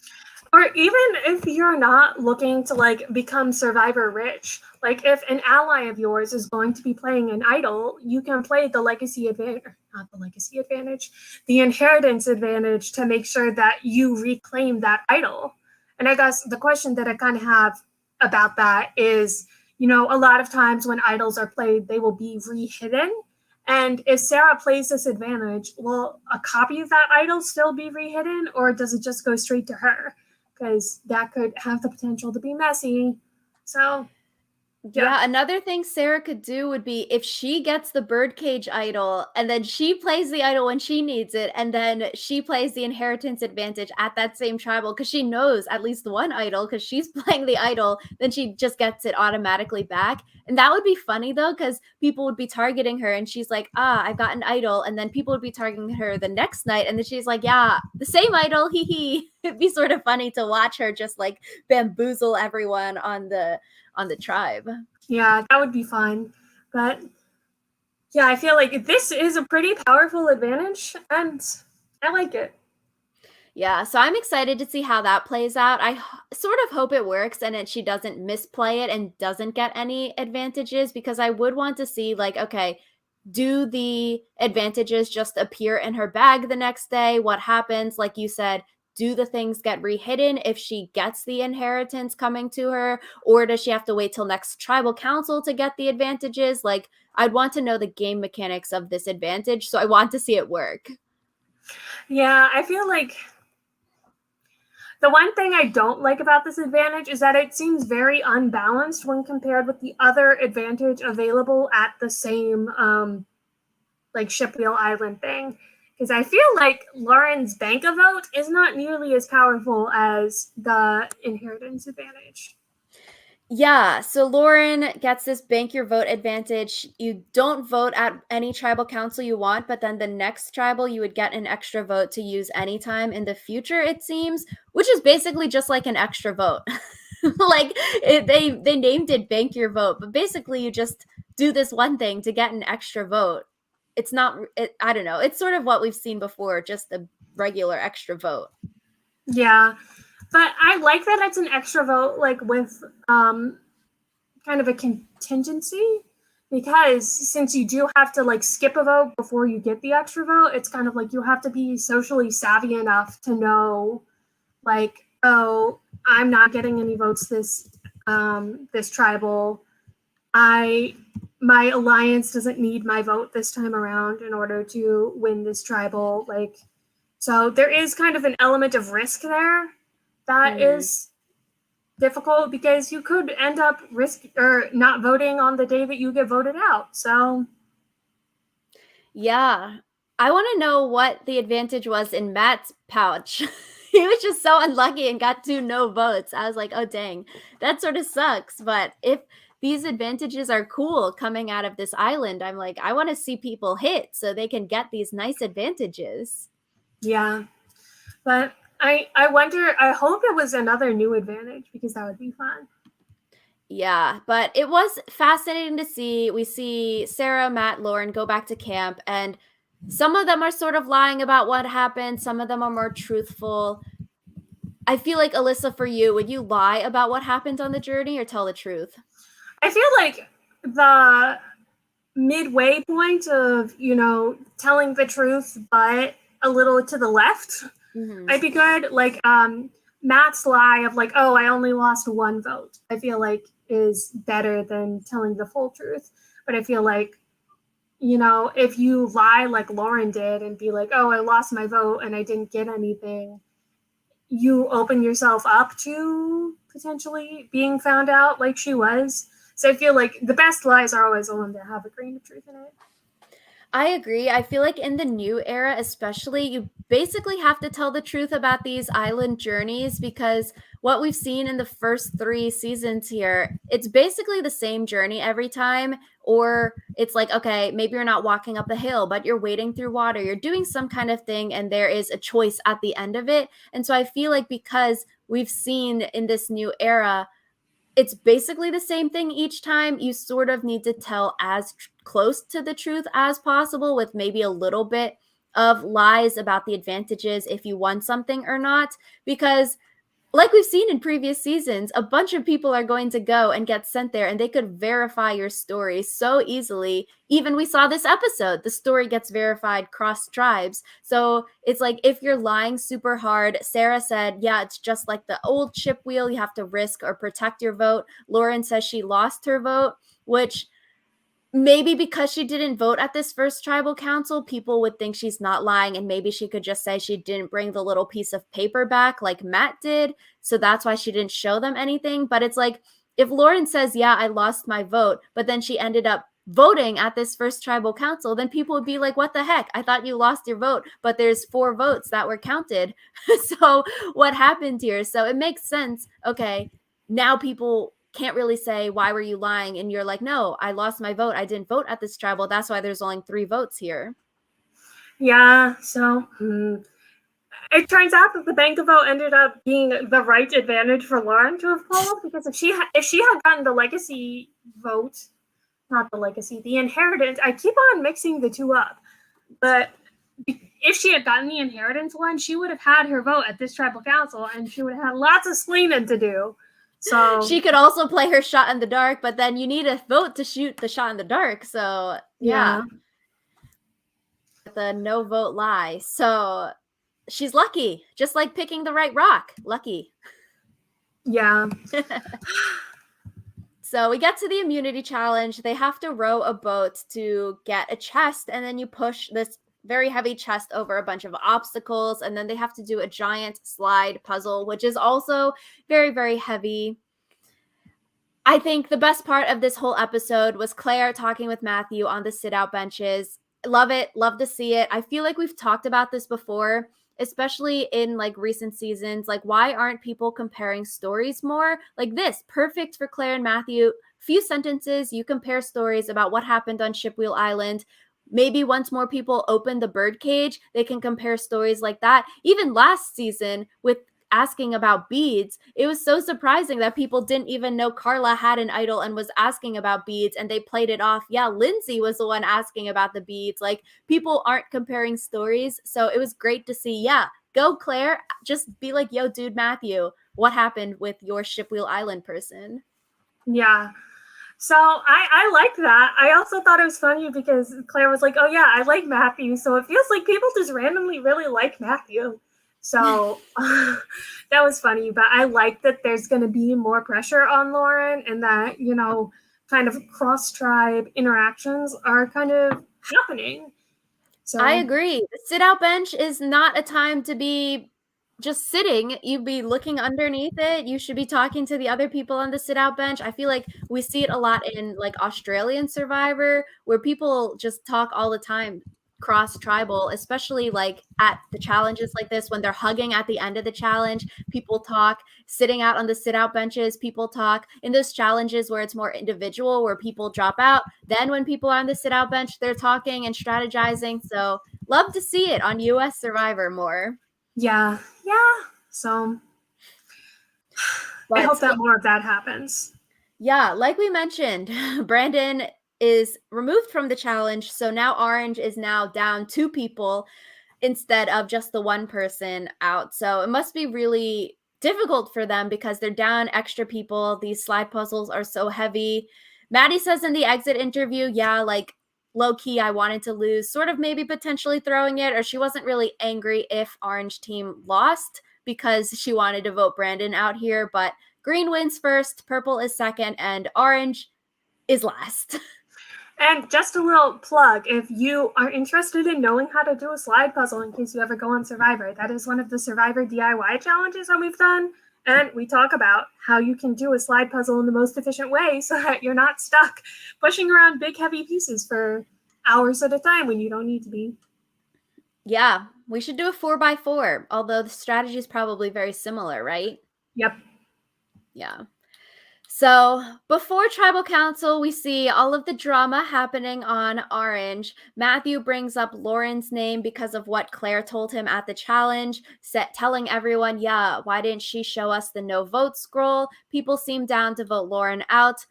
Or even if you're not looking to like become survivor rich, like if an ally of yours is going to be playing an idol, you can play the legacy advantage, not the legacy advantage, the inheritance advantage to make sure that you reclaim that idol. And I guess the question that I kind of have about that is, you know, a lot of times when idols are played, they will be rehidden. And if Sarah plays this advantage, will a copy of that idol still be rehidden, or does it just go straight to her? Because that could have the potential to be messy. So Yeah. Yeah, another thing Sarah could do would be if she gets the birdcage idol and then she plays the idol when she needs it, and then she plays the inheritance advantage at that same tribal because she knows at least one idol because she's playing the idol, then she just gets it automatically back. And that would be funny though, because people would be targeting her and she's like, ah, I've got an idol. And then people would be targeting her the next night, and then she's like, yeah, the same idol, hee hee. It'd be sort of funny to watch her just like bamboozle everyone on the tribe. Yeah, that would be fun. But yeah, I feel like this is a pretty powerful advantage, and I like it. Yeah, so I'm excited to see how that plays out. Sort of hope it works and that she doesn't misplay it and doesn't get any advantages, because I would want to see, like, okay, do the advantages just appear in her bag the next day? What happens? Like you said, do the things get rehidden if she gets the inheritance coming to her? Or does she have to wait till next tribal council to get the advantages? Like, I'd want to know the game mechanics of this advantage, so I want to see it work. Yeah, I feel like the one thing I don't like about this advantage is that it seems very unbalanced when compared with the other advantage available at the same like Shipwheel Island thing. Because I feel like Lauren's bank a vote is not nearly as powerful as the inheritance advantage. Yeah, so Lauren gets this bank your vote advantage. You don't vote at any tribal council you want, but then the next tribal you would get an extra vote to use anytime in the future, it seems, which is basically just like an extra vote. They named it bank your vote, but basically you just do this one thing to get an extra vote. It's not I don't know. It's sort of what we've seen before, just a regular extra vote. Yeah, but I like that it's an extra vote, like with kind of a contingency, because since you do have to like skip a vote before you get the extra vote, it's kind of like you have to be socially savvy enough to know, like, oh, I'm not getting any votes this tribal. My alliance doesn't need my vote this time around in order to win this tribal. Like, so there is kind of an element of risk there that is difficult, because you could end up not voting on the day that you get voted out. So yeah. I want to know what the advantage was in Matt's pouch. He was just so unlucky and got 2 no votes. I was like, oh, dang, that sort of sucks. But if these advantages are cool coming out of this island, I'm like, I want to see people hit so they can get these nice advantages. yeah, but I wonder. I hope it was another new advantage, because that would be fun. Yeah, but it was fascinating to see. We see Sarah, Matt, Lauren go back to camp, and some of them are sort of lying about what happened. Some of them are more truthful. I feel like, Alyssa, for you, would you lie about what happened on the journey or tell the truth? I feel like the midway point of, telling the truth, but a little to the left, I'd be good. Like, Matt's lie of like, oh, I only lost 1 vote, I feel like is better than telling the full truth. But I feel like, if you lie like Lauren did and be like, oh, I lost my vote and I didn't get anything, you open yourself up to potentially being found out like she was. So I feel like the best lies are always the one that have a grain of truth in it. I agree. I feel like in the new era, especially, you basically have to tell the truth about these island journeys, because what we've seen in the first 3 seasons here, it's basically the same journey every time. Or it's like, okay, maybe you're not walking up a hill, but you're wading through water. You're doing some kind of thing, and there is a choice at the end of it. And so I feel like because we've seen in this new era, it's basically the same thing each time. You sort of need to tell as close to the truth as possible, with maybe a little bit of lies about the advantages if you won something or not. Because like we've seen in previous seasons, a bunch of people are going to go and get sent there, and they could verify your story so easily. Even we saw this episode, the story gets verified cross tribes. So it's like, if you're lying super hard, Sarah said, yeah, it's just like the old chip wheel. You have to risk or protect your vote. Lauren says she lost her vote, which maybe because she didn't vote at this first tribal council, people would think she's not lying, and maybe she could just say she didn't bring the little piece of paper back like Matt did, so that's why she didn't show them anything. But it's like, if Lauren says, yeah, I lost my vote, but then she ended up voting at this first tribal council, then people would be like, what the heck? I thought you lost your vote, but there's 4 votes that were counted. So what happened here? So it makes sense. Okay, now people can't really say, why were you lying? And you're like, no, I lost my vote. I didn't vote at this tribal. That's why there's only 3 votes here. Yeah, so it turns out that the bank vote ended up being the right advantage for Lauren to have pulled, because if she had gotten the legacy vote, not the legacy, the inheritance, I keep on mixing the two up, but if she had gotten the inheritance one, she would have had her vote at this tribal council, and she would have had lots of splaining to do. So she could also play her shot in the dark, but then you need a vote to shoot the shot in the dark. So yeah. The no vote lie. So she's lucky, just like picking the right rock. Lucky. Yeah. So we get to the immunity challenge. They have to row a boat to get a chest, and then you push this very heavy chest over a bunch of obstacles, and then they have to do a giant slide puzzle, which is also very, very heavy. I think the best part of this whole episode was Claire talking with Matthew on the sit-out benches. Love it. Love to see it. I feel like we've talked about this before, especially in like recent seasons. Like, why aren't people comparing stories more? Like this, perfect for Claire and Matthew. Few sentences, you compare stories about what happened on Shipwheel Island. Maybe once more people open the birdcage, they can compare stories like that. Even last season with asking about beads, it was so surprising that people didn't even know Carla had an idol and was asking about beads, and they played it off. Yeah, Lindsay was the one asking about the beads. Like, people aren't comparing stories, so it was great to see. Yeah, go Claire, just be like, yo dude, Matthew, what happened with your Shipwheel Island person? Yeah. So I like that. I also thought it was funny because Claire was like, oh yeah, I like Matthew. So it feels like people just randomly really like Matthew. So that was funny, but I like that there's going to be more pressure on Lauren, and that, you know, kind of cross-tribe interactions are kind of happening. So I agree. The sit-out bench is not a time to be just sitting. You'd be looking underneath it. You should be talking to the other people on the sit-out bench. I feel like we see it a lot in like Australian Survivor, where people just talk all the time, cross tribal, especially like at the challenges like this, when they're hugging at the end of the challenge, people talk. Sitting out on the sit-out benches, people talk. In those challenges where it's more individual, where people drop out, then when people are on the sit-out bench, they're talking and strategizing. So love to see it on US Survivor more. yeah. So But I hope that more of that happens. yeah, like we mentioned, Brandon is removed from the challenge. So now Orange is now down 2 people instead of just the one person out. So it must be really difficult for them because they're down extra people. These slide puzzles are so heavy. Maddie says in the exit interview, yeah, like low key, I wanted to lose, sort of maybe potentially throwing it, or she wasn't really angry if Orange team lost because she wanted to vote Brandon out here. But green wins first, purple is second, and orange is last. And just a little plug, if you are interested in knowing how to do a slide puzzle in case you ever go on Survivor, that is one of the Survivor DIY challenges that we've done. And we talk about how you can do a slide puzzle in the most efficient way so that you're not stuck pushing around big, heavy pieces for hours at a time when you don't need to be. Yeah, we should do a 4x4, although the strategy is probably very similar, right? Yep. Yeah. So before Tribal Council, we see all of the drama happening on Orange. Matthew brings up Lauren's name because of what Claire told him at the challenge, telling everyone, yeah, why didn't she show us the no vote scroll? People seem down to vote Lauren out.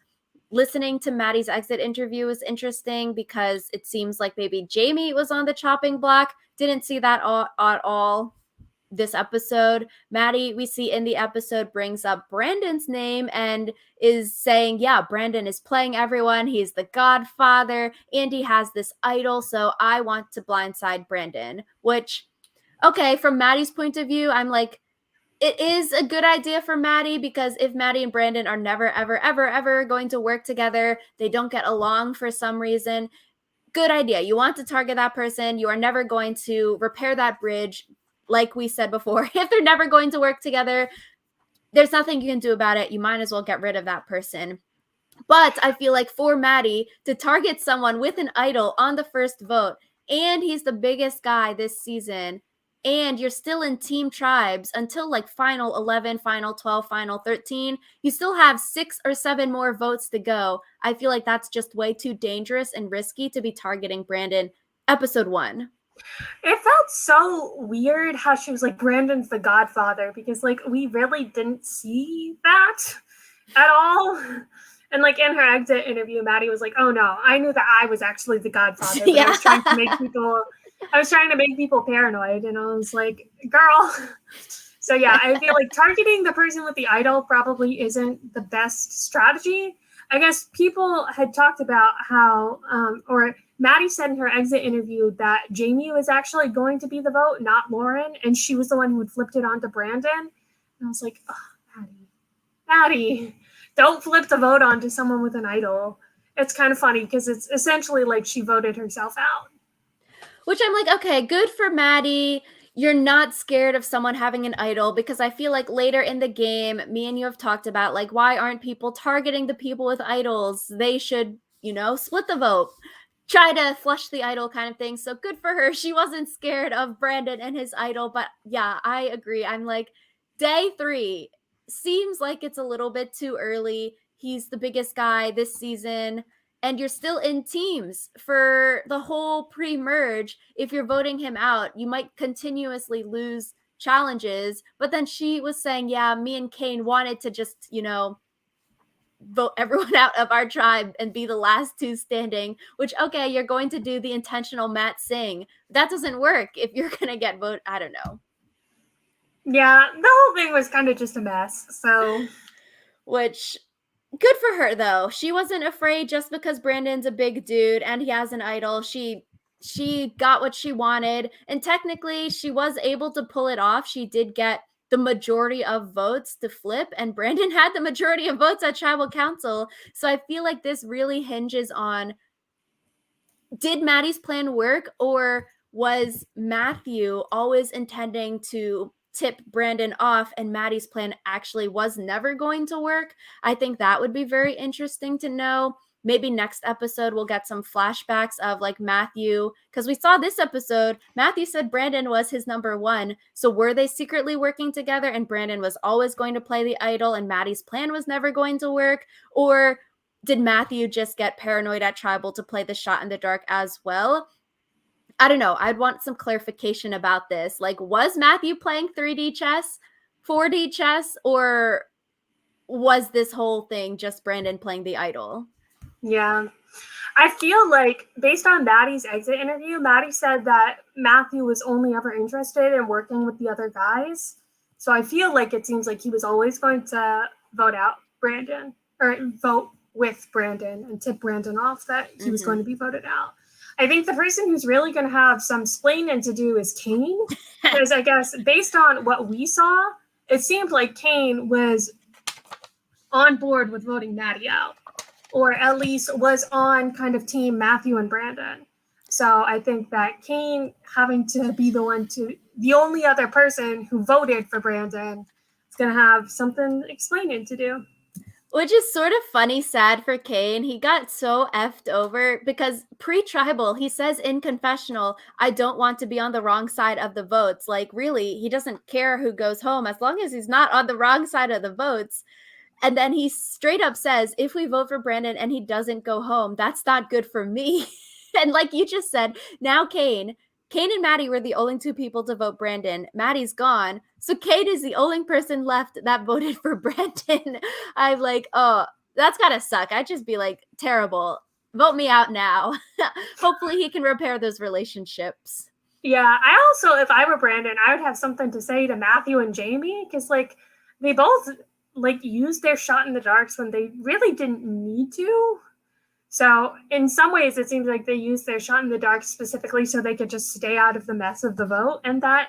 Listening to Maddie's exit interview was interesting because it seems like maybe Jamie was on the chopping block. Didn't see that at all this episode. Maddie, we see in the episode, brings up Brandon's name and is saying, yeah, Brandon is playing everyone. He's the godfather and he has this idol. So I want to blindside Brandon, which, okay, from Maddie's point of view, I'm like, it is a good idea for Maddie because if Maddie and Brandon are never, ever, ever, ever going to work together, they don't get along for some reason. Good idea. You want to target that person. You are never going to repair that bridge. Like we said before, if they're never going to work together, there's nothing you can do about it. You might as well get rid of that person. But I feel like for Maddie to target someone with an idol on the first vote, and he's the biggest guy this season, and you're still in team tribes until like final 11, final 12, final 13, you still have 6 or 7 more votes to go. I feel like that's just way too dangerous and risky to be targeting Brandon episode 1. It felt so weird how she was like, Brandon's the godfather, because like we really didn't see that at all. And like in her exit interview, Maddie was like, "Oh no, I knew that I was actually the godfather, but I was trying to make people paranoid." And I was like, "Girl." So yeah, I feel like targeting the person with the idol probably isn't the best strategy. I guess people had talked about how, or Maddie said in her exit interview that Jamie was actually going to be the vote, not Lauren, and she was the one who had flipped it onto Brandon. And I was like, oh, Maddie, don't flip the vote onto someone with an idol. It's kind of funny because it's essentially like she voted herself out. Which I'm like, okay, good for Maddie. You're not scared of someone having an idol, because I feel like later in the game, me and you have talked about like, why aren't people targeting the people with idols? They should, split the vote, try to flush the idol kind of thing. So good for her. She wasn't scared of Brandon and his idol. But yeah, I agree. I'm like, day 3 seems like it's a little bit too early. He's the biggest guy this season, and you're still in teams for the whole pre-merge. If you're voting him out, you might continuously lose challenges. But then she was saying, yeah, me and Kane wanted to just, vote everyone out of our tribe and be the last 2 standing, which, okay, you're going to do the intentional Matt Singh. That doesn't work if you're going to get voted. I don't know. Yeah, the whole thing was kind of just a mess. So, which, good for her though. She wasn't afraid just because Brandon's a big dude and he has an idol. She got what she wanted, and technically she was able to pull it off. She did get the majority of votes to flip, and Brandon had the majority of votes at tribal council. So I feel like this really hinges on, did Maddie's plan work, or was Matthew always intending to tip Brandon off and Maddie's plan actually was never going to work? I think that would be very interesting to know. Maybe next episode we'll get some flashbacks of like Matthew, because we saw this episode, Matthew said Brandon was his number 1. So were they secretly working together and Brandon was always going to play the idol and Maddie's plan was never going to work? Or did Matthew just get paranoid at tribal to play the shot in the dark as well? I don't know. I'd want some clarification about this. Like, was Matthew playing 3D chess, 4D chess, or was this whole thing just Brandon playing the idol? Yeah. I feel like, based on Maddie's exit interview, Maddie said that Matthew was only ever interested in working with the other guys. So I feel like it seems like he was always going to vote out Brandon, or vote with Brandon and tip Brandon off that he was going to be voted out. I think the person who's really going to have some splaining to do is Kane, because I guess based on what we saw, it seemed like Kane was on board with voting Maddie out, or at least was on kind of team Matthew and Brandon. So I think that Kane having to be the only other person who voted for Brandon is going to have something explaining to do. Which is sort of funny, sad for Kane. He got so effed over because pre-tribal, he says in confessional, I don't want to be on the wrong side of the votes. Like, really, he doesn't care who goes home as long as he's not on the wrong side of the votes. And then he straight up says, if we vote for Brandon and he doesn't go home, that's not good for me. And like you just said, now Kane and Maddie were the only 2 people to vote Brandon. Maddie's gone. So Kane is the only person left that voted for Brandon. I'm like, oh, that's gotta suck. I'd just be like, terrible. Vote me out now. Hopefully he can repair those relationships. Yeah, I also, if I were Brandon, I would have something to say to Matthew and Jamie, because like they both like used their shot in the darks when they really didn't need to. So in some ways, it seems like they used their shot in the dark specifically so they could just stay out of the mess of the vote. And that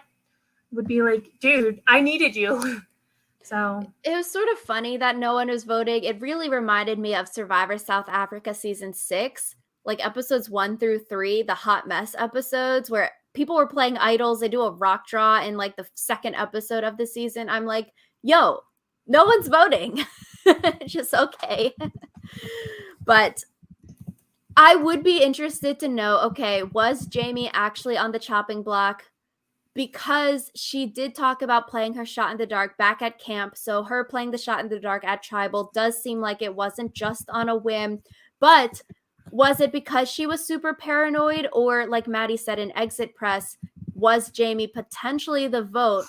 would be like, dude, I needed you. So it was sort of funny that no one was voting. It really reminded me of Survivor South Africa season 6, like episodes 1 through 3, the hot mess episodes where people were playing idols. They do a rock draw in like the 2nd episode of the season. I'm like, yo, no one's voting. Just okay. But I would be interested to know, okay, was Jamie actually on the chopping block? Because she did talk about playing her shot in the dark back at camp. So her playing the shot in the dark at tribal does seem like it wasn't just on a whim. But was it because she was super paranoid, or like Maddie said in exit press, was Jamie potentially the vote?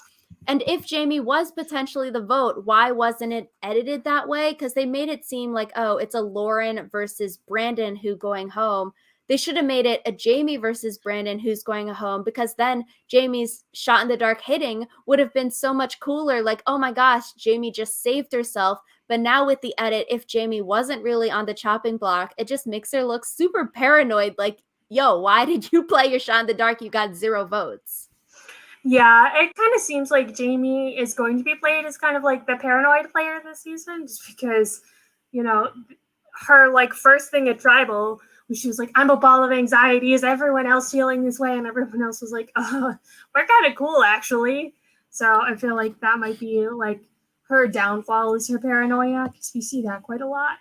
And if Jamie was potentially the vote, why wasn't it edited that way? Because they made it seem like, oh, it's a Lauren versus Brandon who going home. They should have made it a Jamie versus Brandon who's going home, because then Jamie's shot in the dark hitting would have been so much cooler. Like, oh my gosh, Jamie just saved herself. But now with the edit, if Jamie wasn't really on the chopping block, it just makes her look super paranoid. Like, yo, why did you play your shot in the dark? You got 0 votes. Yeah, it kind of seems like Jamie is going to be played as kind of like the paranoid player this season, just because, you know, her like first thing at tribal, she was like, I'm a ball of anxiety. Is everyone else feeling this way? And everyone else was like, we're kind of cool, actually. So I feel like that might be like her downfall is her paranoia, because we see that quite a lot.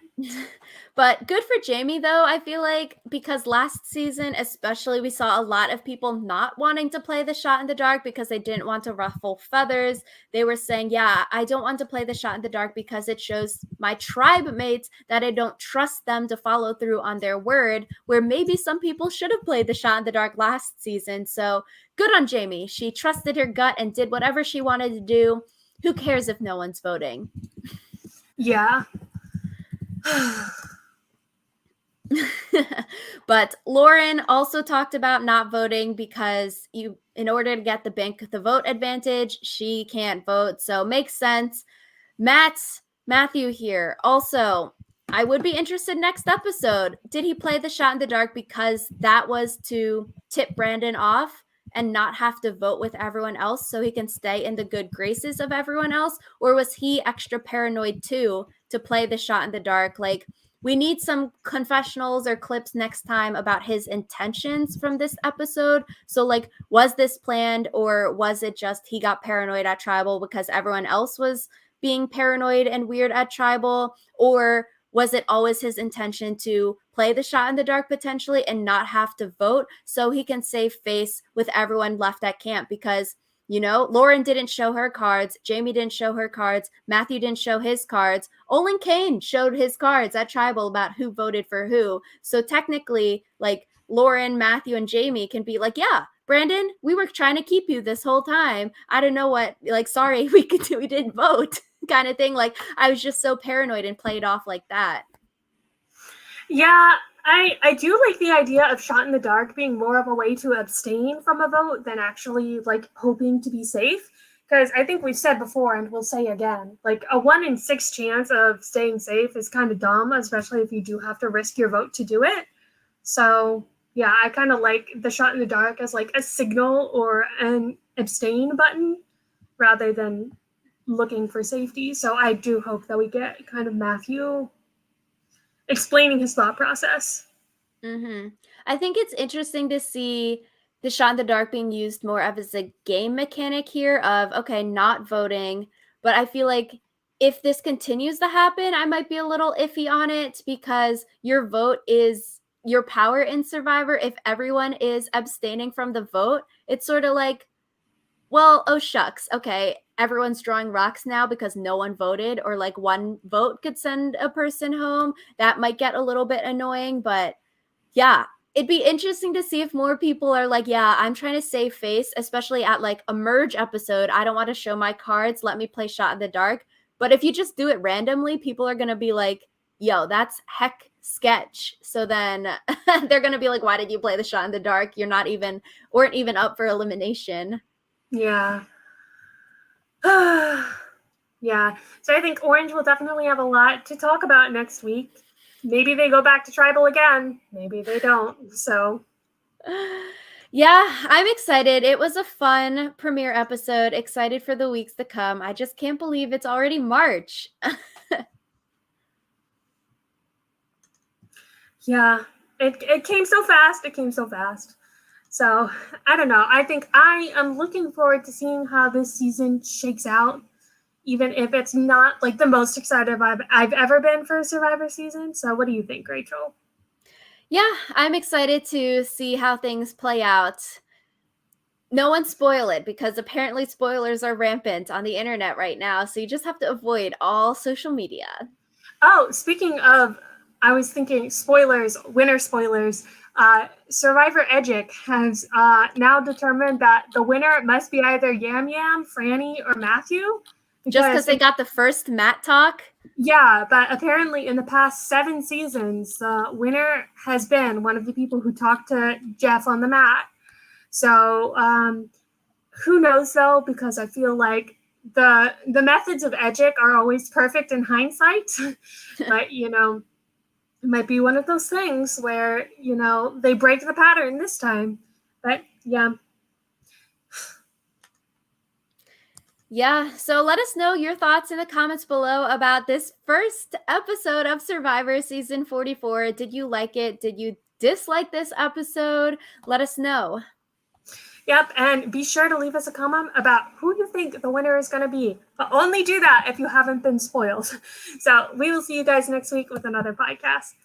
But good for Jamie, though, I feel like, because last season, especially, we saw a lot of people not wanting to play the shot in the dark because they didn't want to ruffle feathers. They were saying, yeah, I don't want to play the shot in the dark because it shows my tribe mates that I don't trust them to follow through on their word, where maybe some people should have played the shot in the dark last season. So good on Jamie. She trusted her gut and did whatever she wanted to do. Who cares if no one's voting? Yeah. But Lauren also talked about not voting because in order to get the vote advantage, she can't vote. So makes sense. Matthew here. Also, I would be interested next episode. Did he play the shot in the dark because that was to tip Brandon off and not have to vote with everyone else so he can stay in the good graces of everyone else? Or was he extra paranoid too to play the shot in the dark? Like, we need some confessionals or clips next time about his intentions from this episode. So, like, was this planned, or was it just he got paranoid at tribal because everyone else was being paranoid and weird at tribal? Or was it always his intention to play the shot in the dark potentially and not have to vote so he can save face with everyone left at camp? Because, you know, Lauren didn't show her cards. Jamie didn't show her cards. Matthew didn't show his cards. Olin Kane showed his cards at tribal about who voted for who. So technically, like, Lauren, Matthew, and Jamie can be like, yeah, Brandon, we were trying to keep you this whole time. I don't know what, like, sorry, we didn't vote kind of thing. Like, I was just so paranoid and played off like that. Yeah, I do like the idea of shot in the dark being more of a way to abstain from a vote than actually like hoping to be safe. Because I think we've said before, and we'll say again, like a 1 in 6 chance of staying safe is kind of dumb, especially if you do have to risk your vote to do it. So yeah, I kind of like the shot in the dark as like a signal or an abstain button rather than looking for safety. So I do hope that we get kind of Matthew explaining his thought process. Mm-hmm. I think it's interesting to see the shot in the dark being used more as a game mechanic here of, okay, not voting. But I feel like if this continues to happen, I might be a little iffy on it, because your vote is your power in Survivor. If everyone is abstaining from the vote, it's sort of like, well, oh shucks, okay, everyone's drawing rocks now because no one voted, or like one vote could send a person home. That might get a little bit annoying, but yeah, it'd be interesting to see if more people are like, yeah, I'm trying to save face, especially at like a merge episode. I don't want to show my cards. Let me play shot in the dark. But if you just do it randomly, people are going to be like, yo, that's heck sketch. So then they're going to be like, why did you play the shot in the dark? You're not even, weren't even up for elimination. Yeah. Yeah. So I think Orange will definitely have a lot to talk about next week. Maybe they go back to tribal again. Maybe they don't. So yeah, I'm excited. It was a fun premiere episode. Excited for the weeks to come. I just can't believe it's already March. yeah, it came so fast. It came so fast. So I don't know. I think I am looking forward to seeing how this season shakes out. even if it's not like the most excited I've ever been for a Survivor season. So what do you think, Rachel? Yeah, I'm excited to see how things play out. No one spoil it because apparently spoilers are rampant on the internet right now. So you just have to avoid all social media. Oh, speaking of, I was thinking spoilers, winner spoilers. Survivor Edgic has now determined that the winner must be either Yam Yam, Franny, or Matthew. Just because they got the first Matt talk? Yeah, but apparently in the past 7 seasons, the winner has been one of the people who talked to Jeff on the mat. So who knows though? Because I feel like the methods of Edgic are always perfect in hindsight, but it might be one of those things where they break the pattern this time. But yeah. Yeah, so let us know your thoughts in the comments below about this first episode of Survivor Season 44. Did you like it? Did you dislike this episode? Let us know. Yep, and be sure to leave us a comment about who you think the winner is going to be. But only do that if you haven't been spoiled. So we will see you guys next week with another podcast.